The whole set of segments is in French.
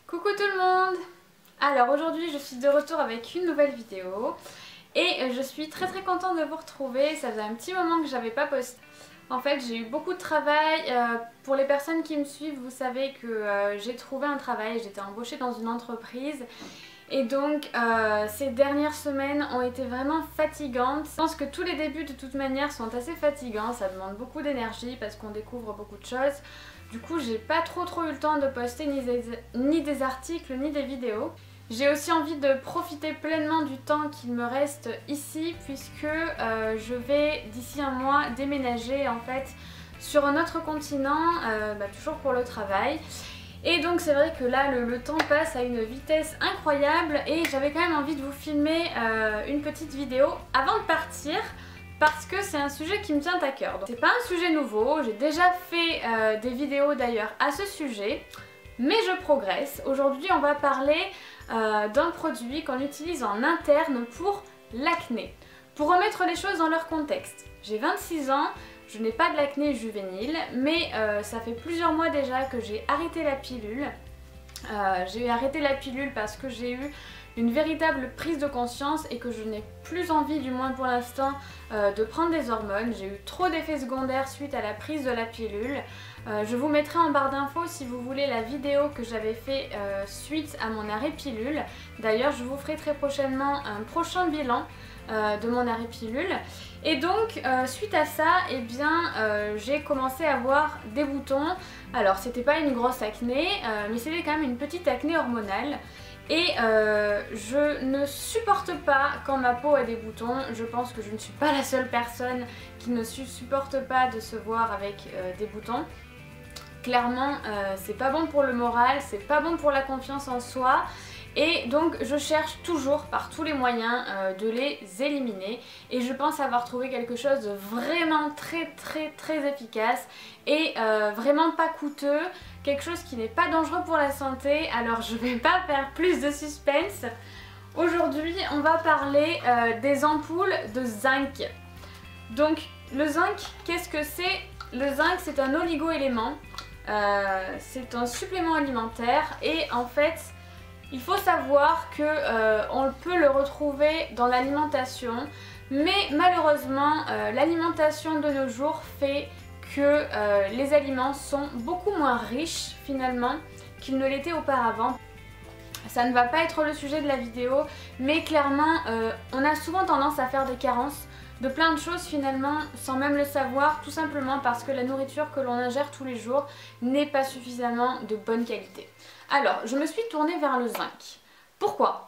Coucou tout le monde! Alors aujourd'hui je suis de retour avec une nouvelle vidéo et je suis très contente de vous retrouver. Ça faisait un petit moment que j'avais pas posté. En fait j'ai eu beaucoup de travail. Pour les personnes qui me suivent, vous savez que j'ai trouvé un travail, j'étais embauchée dans une entreprise. Et donc ces dernières semaines ont été vraiment fatigantes. Je pense que tous les débuts de toute manière sont assez fatigants, ça demande beaucoup d'énergie parce qu'on découvre beaucoup de choses. Du coup j'ai pas trop eu le temps de poster ni des articles ni des vidéos. J'ai aussi envie de profiter pleinement du temps qu'il me reste ici puisque je vais d'ici un mois déménager en fait sur un autre continent, toujours pour le travail. Et donc c'est vrai que là le temps passe à une vitesse incroyable et j'avais quand même envie de vous filmer une petite vidéo avant de partir parce que c'est un sujet qui me tient à cœur. C'est pas un sujet nouveau, j'ai déjà fait des vidéos d'ailleurs à ce sujet, mais je progresse. Aujourd'hui on va parler d'un produit qu'on utilise en interne pour l'acné. Pour remettre les choses dans leur contexte, j'ai 26 ans. Je n'ai pas de l'acné juvénile, mais ça fait plusieurs mois déjà que j'ai arrêté la pilule. J'ai arrêté la pilule parce que j'ai eu une véritable prise de conscience et que je n'ai plus envie, du moins pour l'instant, de prendre des hormones. J'ai eu trop d'effets secondaires suite à la prise de la pilule. Je vous mettrai en barre d'infos si vous voulez la vidéo que j'avais fait suite à mon arrêt pilule. D'ailleurs je vous ferai très prochainement un prochain bilan de mon arrêt pilule. Et donc suite à ça, j'ai commencé à avoir des boutons. Alors c'était pas une grosse acné, mais c'était quand même une petite acné hormonale. Et je ne supporte pas quand ma peau a des boutons. Je pense que je ne suis pas la seule personne qui ne supporte pas de se voir avec des boutons. Clairement c'est pas bon pour le moral, c'est pas bon pour la confiance en soi. Et donc je cherche toujours par tous les moyens de les éliminer. Et je pense avoir trouvé quelque chose de vraiment très efficace et vraiment pas coûteux. Quelque chose qui n'est pas dangereux pour la santé. Alors je vais pas faire plus de suspense. Aujourd'hui on va parler des ampoules de zinc. Donc le zinc, qu'est-ce que c'est? Le zinc c'est un oligo-élément. C'est un supplément alimentaire et en fait il faut savoir que on peut le retrouver dans l'alimentation, mais malheureusement l'alimentation de nos jours fait que les aliments sont beaucoup moins riches finalement qu'ils ne l'étaient auparavant. Ça ne va pas être le sujet de la vidéo, mais clairement on a souvent tendance à faire des carences de plein de choses finalement sans même le savoir, tout simplement parce que la nourriture que l'on ingère tous les jours n'est pas suffisamment de bonne qualité. Alors je me suis tournée vers le zinc. Pourquoi?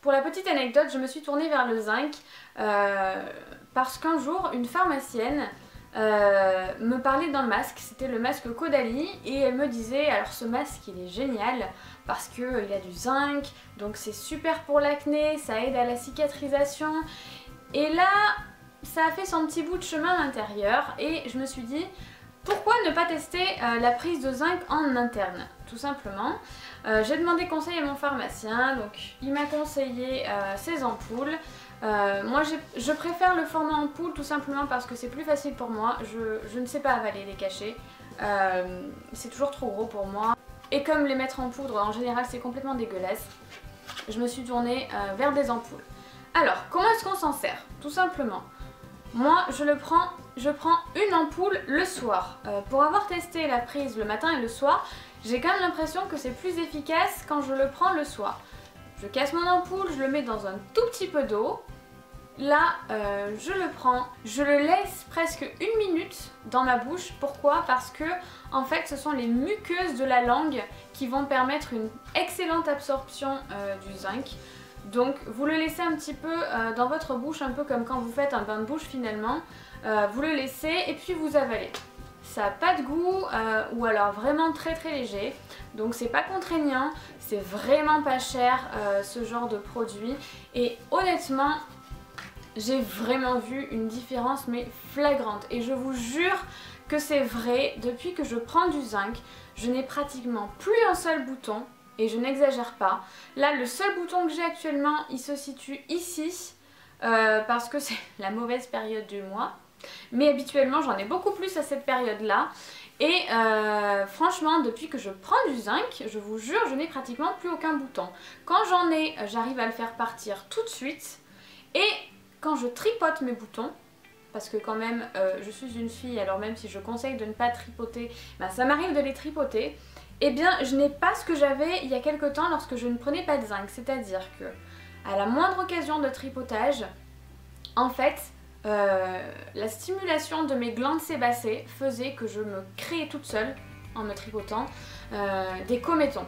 Pour la petite anecdote, je me suis tournée vers le zinc parce qu'un jour une pharmacienne me parlait d'un masque, c'était le masque Caudalie, et elle me disait alors ce masque il est génial parce qu'il a du zinc, donc c'est super pour l'acné, ça aide à la cicatrisation. Et là ça a fait son petit bout de chemin à l'intérieur et je me suis dit pourquoi ne pas tester la prise de zinc en interne? Tout simplement. J'ai demandé conseil à mon pharmacien, donc il m'a conseillé ces ampoules. Moi je préfère le format ampoule tout simplement parce que c'est plus facile pour moi. Je ne sais pas avaler les cachets. C'est toujours trop gros pour moi. Et comme les mettre en poudre en général c'est complètement dégueulasse, je me suis tournée vers des ampoules. Alors comment est-ce qu'on s'en sert? Tout simplement. Moi je prends une ampoule le soir. Pour avoir testé la prise le matin et le soir, j'ai quand même l'impression que c'est plus efficace quand je le prends le soir. Je casse mon ampoule, je le mets dans un tout petit peu d'eau. Là je le prends, je le laisse presque une minute dans ma bouche. Pourquoi? Parce que en fait ce sont les muqueuses de la langue qui vont permettre une excellente absorption du zinc. Donc vous le laissez un petit peu dans votre bouche, un peu comme quand vous faites un bain de bouche finalement. Vous le laissez et puis vous avalez. Ça n'a pas de goût ou alors vraiment très léger. Donc c'est pas contraignant, c'est vraiment pas cher ce genre de produit. Et honnêtement, j'ai vraiment vu une différence mais flagrante. Et je vous jure que c'est vrai, depuis que je prends du zinc, je n'ai pratiquement plus un seul bouton. Et je n'exagère pas. Là, le seul bouton que j'ai actuellement, il se situe ici. Parce que c'est la mauvaise période du mois. Mais habituellement, j'en ai beaucoup plus à cette période-là. Et franchement, depuis que je prends du zinc, je vous jure, je n'ai pratiquement plus aucun bouton. Quand j'en ai, j'arrive à le faire partir tout de suite. Et quand je tripote mes boutons, parce que quand même je suis une fille, alors même si je conseille de ne pas tripoter, ben, ça m'arrive de les tripoter, et bien je n'ai pas ce que j'avais il y a quelques temps lorsque je ne prenais pas de zinc. C'est-à-dire que à la moindre occasion de tripotage, en fait, la stimulation de mes glandes sébacées faisait que je me créais toute seule, en me tripotant, des comédons,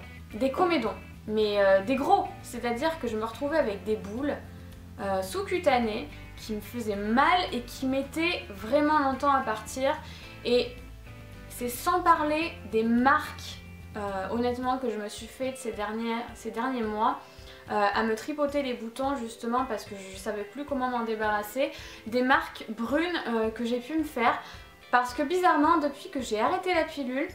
mais des gros, c'est-à-dire que je me retrouvais avec des boules sous-cutanées qui me faisaient mal et qui mettaient vraiment longtemps à partir. Et c'est sans parler des marques, honnêtement, que je me suis fait ces derniers mois, à me tripoter les boutons justement parce que je savais plus comment m'en débarrasser, des marques brunes que j'ai pu me faire, parce que bizarrement depuis que j'ai arrêté la pilule,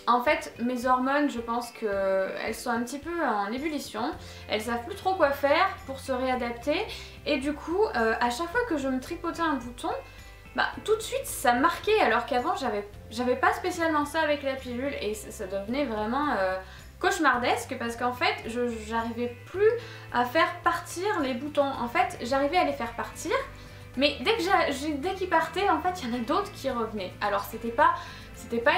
en fait mes hormones, je pense qu'elles sont un petit peu en ébullition, elles savent plus trop quoi faire pour se réadapter, et du coup à chaque fois que je me tripotais un bouton, bah, tout de suite ça marquait, alors qu'avant j'avais pas spécialement ça avec la pilule, et ça devenait vraiment cauchemardesque, parce qu'en fait j'arrivais plus à faire partir les boutons. En fait j'arrivais à les faire partir, mais dès qu'ils partaient, en fait il y en a d'autres qui revenaient. Alors c'était pas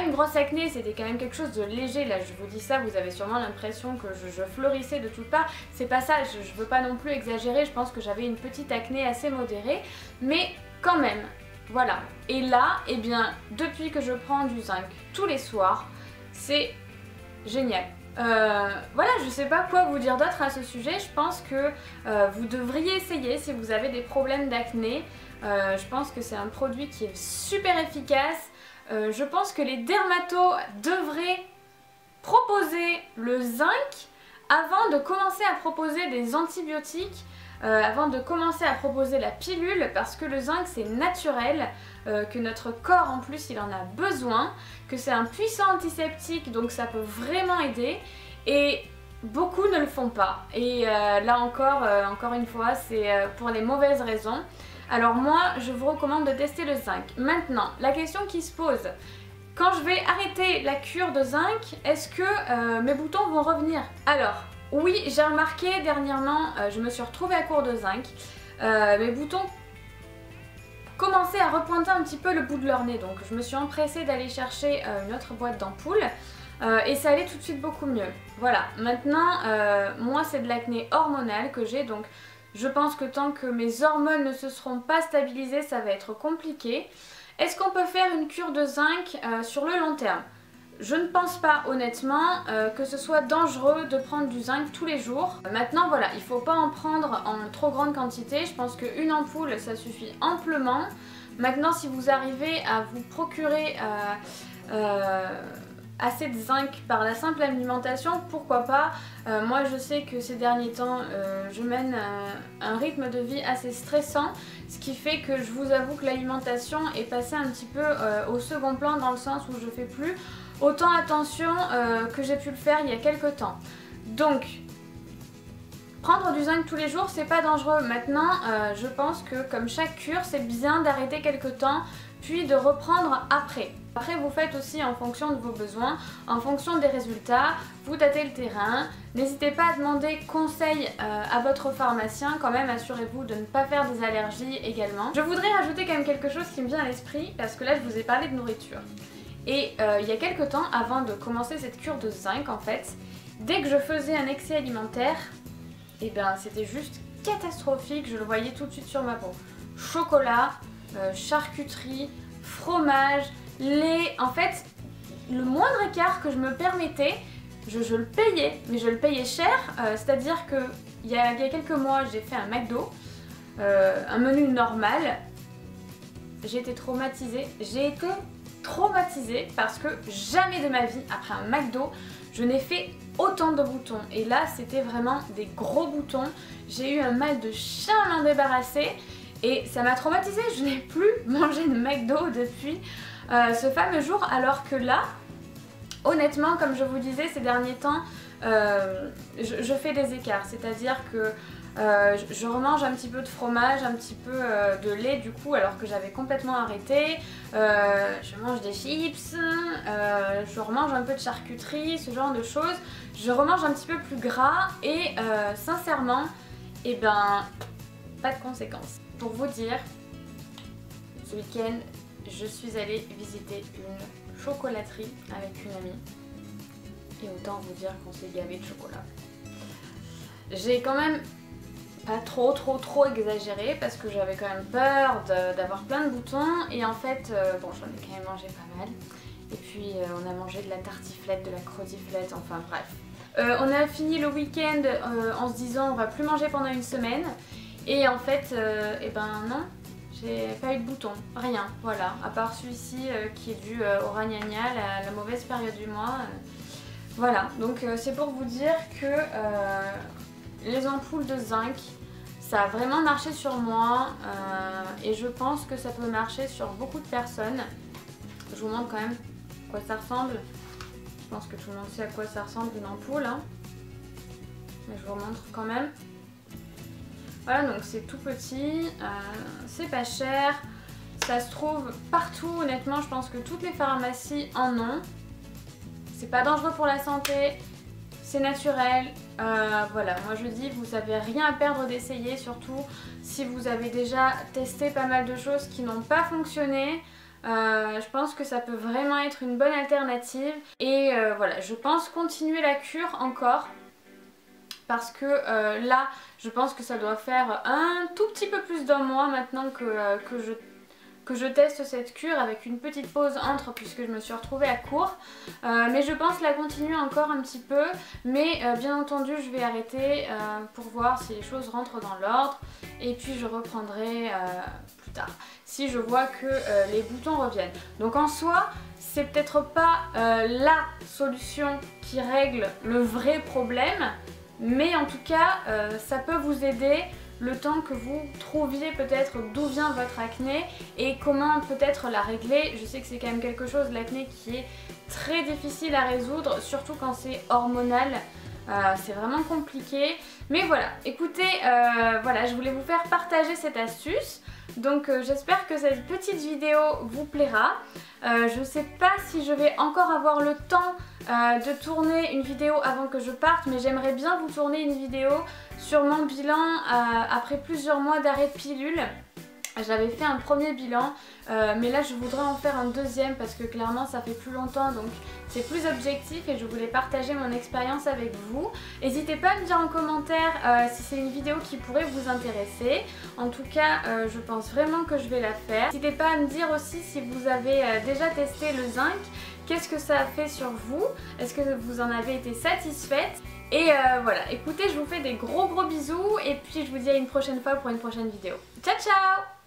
une grosse acné, c'était quand même quelque chose de léger. Là je vous dis ça, vous avez sûrement l'impression que je fleurissais de toutes parts. C'est pas ça, je veux pas non plus exagérer, je pense que j'avais une petite acné assez modérée, mais quand même, voilà. Et là, eh bien, depuis que je prends du zinc tous les soirs, c'est génial. Voilà, je sais pas quoi vous dire d'autre à ce sujet. Je pense que vous devriez essayer si vous avez des problèmes d'acné. Je pense que c'est un produit qui est super efficace. Je pense que les dermatos devraient proposer le zinc avant de commencer à proposer des antibiotiques, avant de commencer à proposer la pilule, parce que le zinc c'est naturel, que notre corps en plus il en a besoin, que c'est un puissant antiseptique, donc ça peut vraiment aider, et beaucoup ne le font pas. Et là encore une fois, c'est pour les mauvaises raisons. Alors moi je vous recommande de tester le zinc. Maintenant la question qui se pose: quand je vais arrêter la cure de zinc, est-ce que mes boutons vont revenir? Alors oui, j'ai remarqué dernièrement, je me suis retrouvée à court de zinc, mes boutons commençaient à repointer un petit peu le bout de leur nez, donc je me suis empressée d'aller chercher une autre boîte d'ampoules et ça allait tout de suite beaucoup mieux. Voilà, maintenant moi c'est de l'acné hormonal que j'ai, donc je pense que tant que mes hormones ne se seront pas stabilisées, ça va être compliqué. Est-ce qu'on peut faire une cure de zinc sur le long terme? Je ne pense pas honnêtement que ce soit dangereux de prendre du zinc tous les jours. Maintenant voilà, il ne faut pas en prendre en trop grande quantité. Je pense qu'une ampoule ça suffit amplement. Maintenant si vous arrivez à vous procurer assez de zinc par la simple alimentation, pourquoi pas. Moi je sais que ces derniers temps je mène un rythme de vie assez stressant, ce qui fait que je vous avoue que l'alimentation est passée un petit peu au second plan, dans le sens où je fais plus autant attention que j'ai pu le faire il y a quelques temps. Donc prendre du zinc tous les jours c'est pas dangereux. Maintenant je pense que comme chaque cure c'est bien d'arrêter quelques temps puis de reprendre après. Après vous faites aussi en fonction de vos besoins, en fonction des résultats, vous tâtez le terrain. N'hésitez pas à demander conseil à votre pharmacien, quand même assurez-vous de ne pas faire des allergies également. Je voudrais rajouter quand même quelque chose qui me vient à l'esprit, parce que là je vous ai parlé de nourriture. Et il y a quelques temps, avant de commencer cette cure de zinc en fait, dès que je faisais un excès alimentaire, et ben c'était juste catastrophique, je le voyais tout de suite sur ma peau. Chocolat, charcuterie, fromage, lait, en fait le moindre écart que je me permettais, je le payais, mais je le payais cher, c'est-à-dire que il y a quelques mois j'ai fait un McDo, un menu normal, j'ai été traumatisée, parce que jamais de ma vie, après un McDo, je n'ai fait autant de boutons. Et là c'était vraiment des gros boutons, j'ai eu un mal de chien à m'en débarrasser. Et ça m'a traumatisée, je n'ai plus mangé de McDo depuis ce fameux jour, alors que là, honnêtement, comme je vous disais ces derniers temps, je fais des écarts, c'est-à-dire que je remange un petit peu de fromage, un petit peu de lait du coup alors que j'avais complètement arrêté. Je mange des chips, je remange un peu de charcuterie, ce genre de choses. Je remange un petit peu plus gras et sincèrement, eh ben, pas de conséquences. Pour vous dire, ce week-end, je suis allée visiter une chocolaterie avec une amie. Et autant vous dire qu'on s'est gavé de chocolat. J'ai quand même pas trop exagéré parce que j'avais quand même peur d'avoir plein de boutons. Et en fait, bon, j'en ai quand même mangé pas mal. Et puis on a mangé de la tartiflette, de la crudiflette, enfin bref. On a fini le week-end en se disant on va plus manger pendant une semaine. Et en fait, eh ben non, j'ai pas eu de boutons, rien, voilà. À part celui-ci qui est dû au ragnagna, la mauvaise période du mois. Voilà, donc c'est pour vous dire que les ampoules de zinc, ça a vraiment marché sur moi et je pense que ça peut marcher sur beaucoup de personnes. Je vous montre quand même à quoi ça ressemble. Je pense que tout le monde sait à quoi ça ressemble une ampoule, hein. Mais je vous montre quand même. Voilà, donc c'est tout petit, c'est pas cher, ça se trouve partout, honnêtement je pense que toutes les pharmacies en ont. C'est pas dangereux pour la santé, c'est naturel, voilà, moi je dis vous avez rien à perdre d'essayer, surtout si vous avez déjà testé pas mal de choses qui n'ont pas fonctionné. Je pense que ça peut vraiment être une bonne alternative et voilà, je pense continuer la cure encore. Parce que là, je pense que ça doit faire un tout petit peu plus d'un mois maintenant que je teste cette cure avec une petite pause entre puisque je me suis retrouvée à court. Mais je pense la continuer encore un petit peu. Mais bien entendu, je vais arrêter pour voir si les choses rentrent dans l'ordre. Et puis je reprendrai plus tard si je vois que les boutons reviennent. Donc en soi, c'est peut-être pas la solution qui règle le vrai problème. Mais en tout cas, ça peut vous aider le temps que vous trouviez peut-être d'où vient votre acné et comment peut-être la régler. Je sais que c'est quand même quelque chose, l'acné, qui est très difficile à résoudre, surtout quand c'est hormonal. C'est vraiment compliqué. Mais voilà, écoutez, voilà, je voulais vous faire partager cette astuce. Donc j'espère que cette petite vidéo vous plaira. Je ne sais pas si je vais encore avoir le temps de tourner une vidéo avant que je parte, mais j'aimerais bien vous tourner une vidéo sur mon bilan après plusieurs mois d'arrêt de pilule. J'avais fait un premier bilan, mais là je voudrais en faire un deuxième parce que clairement ça fait plus longtemps, donc c'est plus objectif et je voulais partager mon expérience avec vous. N'hésitez pas à me dire en commentaire si c'est une vidéo qui pourrait vous intéresser. En tout cas, je pense vraiment que je vais la faire. N'hésitez pas à me dire aussi si vous avez déjà testé le zinc. Qu'est-ce que ça a fait sur vous? Est-ce que vous en avez été satisfaite? Et voilà, écoutez, je vous fais des gros bisous et puis je vous dis à une prochaine fois pour une prochaine vidéo. Ciao ciao!